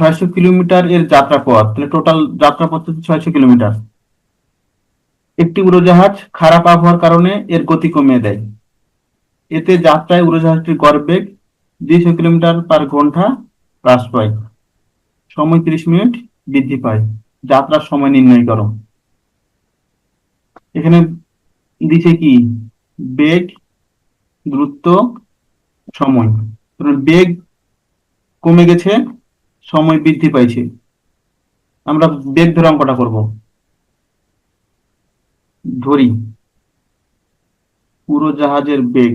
600 kilometre এর যাত্রাপথ, তাহলে total যাত্রাপথ হচ্ছে 600 কিলোমিটার। একটি উড়োজাহাজ খারাপ আবহাওয়ার কারণে এর গতি কমিয়ে দেয়। এতে যাত্রায় উড়োজাহাজটির গড় বেগ 200 কিলোমিটার/ঘন্টা হ্রাস পায়, সময় 30 মিনিট বৃদ্ধি পায়। যাত্রার সময় নির্ণয় করো। এখানে দিছে কি? বেগ, দ্রুত, সময়। বেগ কমে গেছে, সময় বৃদ্ধি পাইছে। আমরা বেগ ধরে অঙ্কটা করব। ধরি উড়োজাহাজের বেগ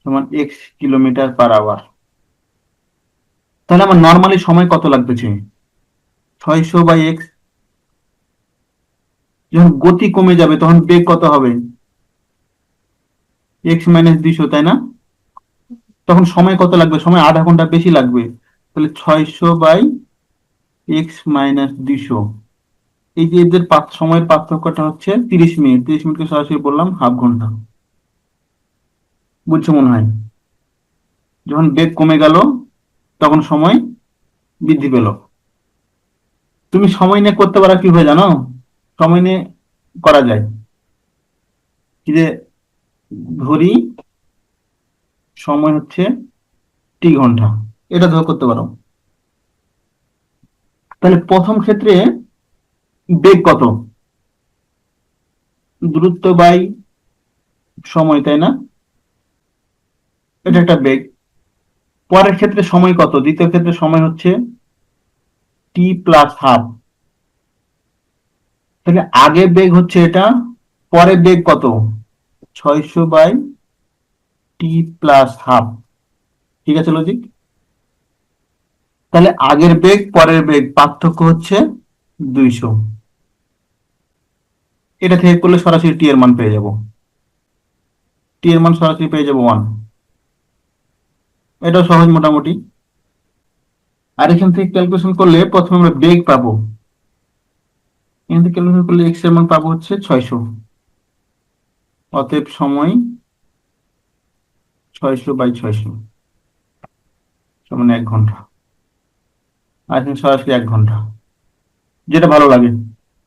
সমান x কিলোমিটার/আওয়ার। তাহলে আমার নর্মালি সময় কত লাগতেছে? 600/x। যখন গতি কমে যাবে তখন বেগ কত হবে? x-200, তাই না? তখন সময় কত লাগবে? সময় আধা ঘন্টা বেশি লাগবে। তাহলে 600/x-200। এই যে এদের সময়ের পার্থক্যটা হচ্ছে 30 মিনিট। 30 মিনিটকে সরাসরি বললাম হাফ ঘন্টা। বুঝছো মনে হয়? যখন বেগ কমে গেল তখন সময় বৃদ্ধি পেল। তুমি সময় নিয়ে করতে পারো কিভাবে জানো? সময় নিয়ে করা যায় কি যে, ধরি সময় হচ্ছে t ঘন্টা, এটা ধরে করতে পারো। তাহলে প্রথম ক্ষেত্রে বেগ কত? দূরত্ব বাই সময়, তাই না? এটা একটা বেগ। পরের ক্ষেত্রে সময় কত? দ্বিতীয় ক্ষেত্রে সময় হচ্ছে t+হাফ। তাহলে আগে বেগ হচ্ছে এটা, পরে বেগ কত? 600/t+হাফ। ঠিক আছে লজিক? তাহলে আগের বেগ পরের বেগ পার্থক্য হচ্ছে 200। এটা থেকে করলে সরাসরি টি এর মান পেয়ে যাব। টি এর মান সরাসরি পেয়ে যাব 1। এটা সহজ মোটামুটি। আর এখান থেকে ক্যালকুলেশন করলে প্রথমে আমরা বেগ পাবো। এখান থেকে ক্যালকুলেশন করলে এক্স এর মান পাবো হচ্ছে 600। অতএব সময় 600/600 সমান 1 ঘন্টা। আর এখানে সরাসরি 1 ঘন্টা, যেটা ভালো লাগে।